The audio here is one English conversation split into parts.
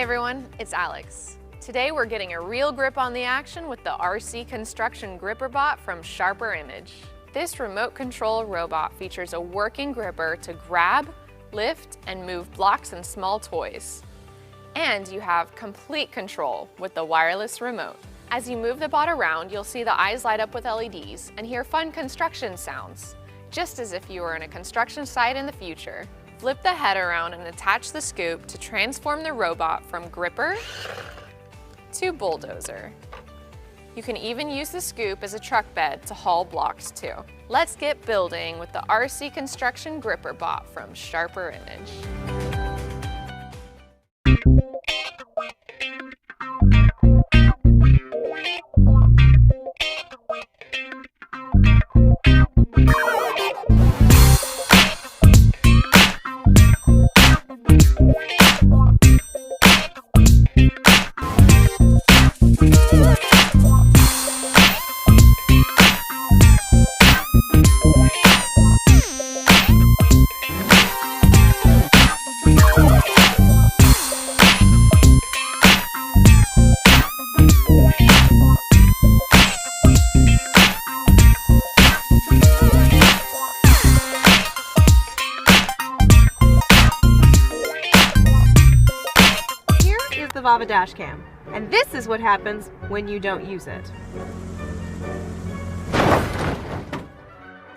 everyone, it's Alex. Today we're getting a real grip on the action with the Jjrc Construction Gripper Bot from Sharper Image. This remote control robot features a working gripper to grab, lift, and move blocks and small toys. And you have complete control with the wireless remote. As you move the bot around, you'll see the eyes light up with LEDs and hear fun construction sounds, just as if you were in a construction site in the future. Flip the head around and attach the scoop to transform the robot from gripper to bulldozer. You can even use the scoop as a truck bed to haul blocks too. Let's get building with the Jjrc Construction Gripper Bot from Sharper Image. The Vava Dash Cam, and this is what happens when you don't use it.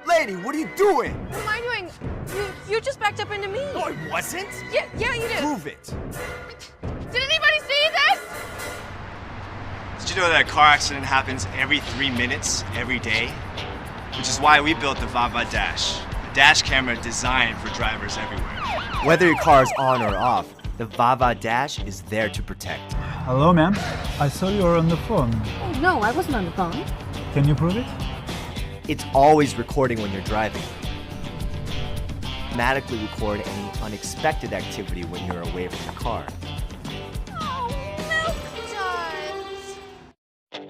Lady, what are you doing? What am I doing? You just backed up into me. No, I wasn't. Yeah, you did. Prove it. Did anybody see this? Did you know that a car accident happens every 3 minutes, every day? Which is why we built the Vava Dash, a dash camera designed for drivers everywhere. Whether your car is on or off, the Vava Dash is there to protect. Hello, ma'am. I saw you were on the phone. Oh, no, I wasn't on the phone. Can you prove it? It's always recording when you're driving. Automatically record any unexpected activity when you're away from the car. Oh, milk duds.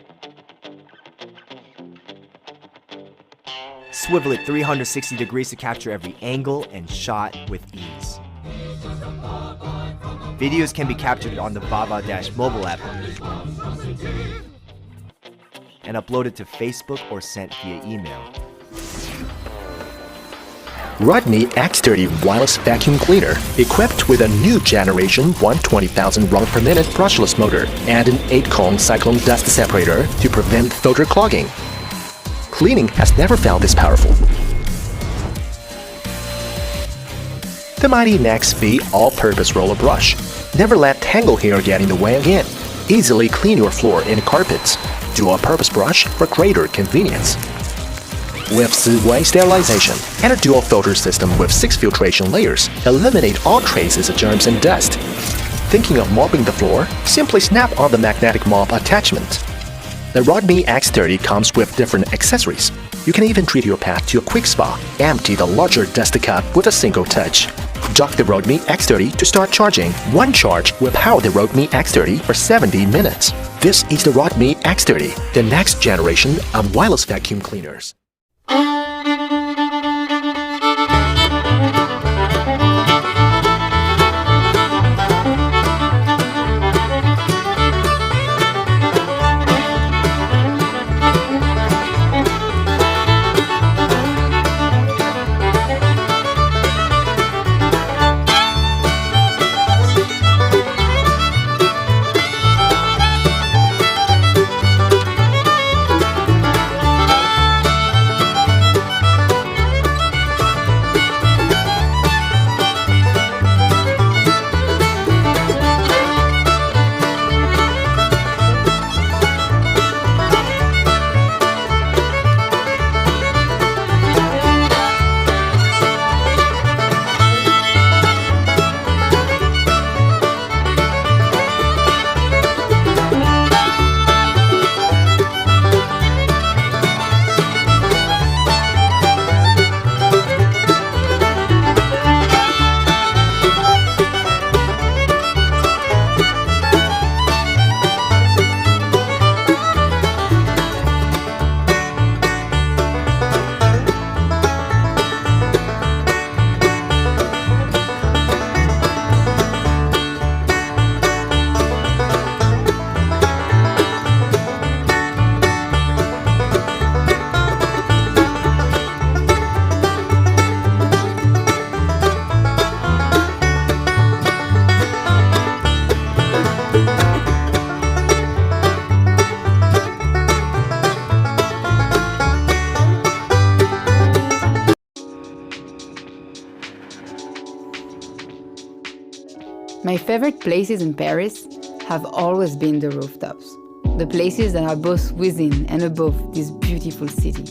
Swivel it 360 degrees to capture every angle and shot with ease. Videos can be captured on the Vava Dash mobile app and uploaded to Facebook or sent via email. Roidmi X30 wireless vacuum cleaner, equipped with a new generation 120,000 run per minute brushless motor and an 8-cone cyclone dust separator to prevent filter clogging. Cleaning has never felt this powerful. The mighty Nex V all-purpose roller brush. Never let tangled hair get in the way again. Easily clean your floor and carpets. Dual-purpose brush for greater convenience. With two-way sterilization and a dual filter system with 6 filtration layers, eliminate all traces of germs and dust. Thinking of mopping the floor? Simply snap on the magnetic mop attachment. The Roidmi X30 comes with different accessories. You can even treat your pet to a quick spa. Empty the larger dust cup with a single touch. Dock the Roidmi X30 to start charging. One charge will power the Roidmi X30 for 70 minutes. This is the Roidmi X30, the next generation of wireless vacuum cleaners. My favorite places in Paris have always been the rooftops, the places that are both within and above this beautiful city,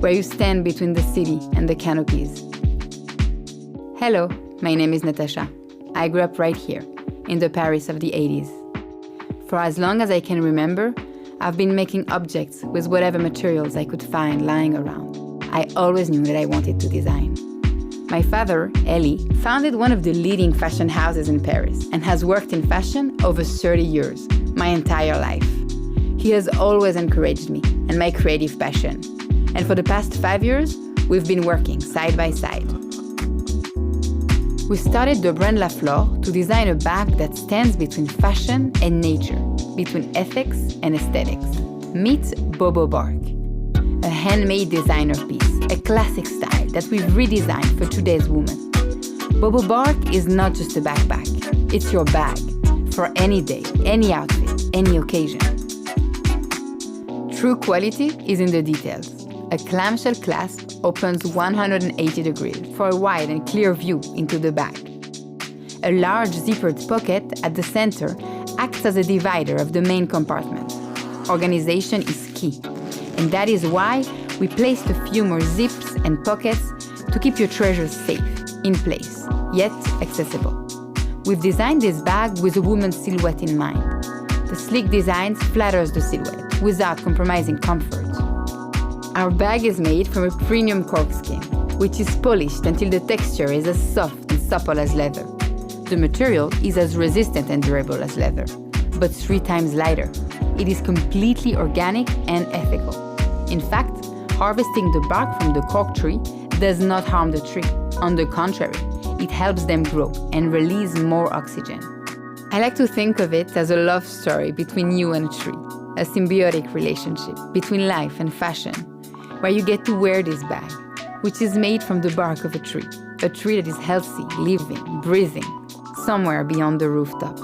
where you stand between the city and the canopies. Hello, my name is Natasha. I grew up right here, in the Paris of the 80s. For as long as I can remember, I've been making objects with whatever materials I could find lying around. I always knew that I wanted to design. My father, Elie, founded one of the leading fashion houses in Paris and has worked in fashion over 30 years, my entire life. He has always encouraged me and my creative passion. And for the past 5 years, we've been working side by side. We started the brand La Flore to design a bag that stands between fashion and nature, between ethics and aesthetics. Meet Bobobark, a handmade designer piece, a classic style that we've redesigned for today's woman. Bobobark is not just a backpack, it's your bag for any day, any outfit, any occasion. True quality is in the details. A clamshell clasp opens 180 degrees for a wide and clear view into the bag. A large zippered pocket at the center acts as a divider of the main compartment. Organization is key, and that is why we placed a few more zips and pockets to keep your treasures safe, in place, yet accessible. We've designed this bag with a woman's silhouette in mind. The sleek design flatters the silhouette without compromising comfort. Our bag is made from a premium cork skin, which is polished until the texture is as soft and supple as leather. The material is as resistant and durable as leather, but 3 times lighter. It is completely organic and ethical. In fact, harvesting the bark from the cork tree does not harm the tree. On the contrary, it helps them grow and release more oxygen. I like to think of it as a love story between you and a tree, a symbiotic relationship between life and fashion, where you get to wear this bag, which is made from the bark of a tree that is healthy, living, breathing, somewhere beyond the rooftops.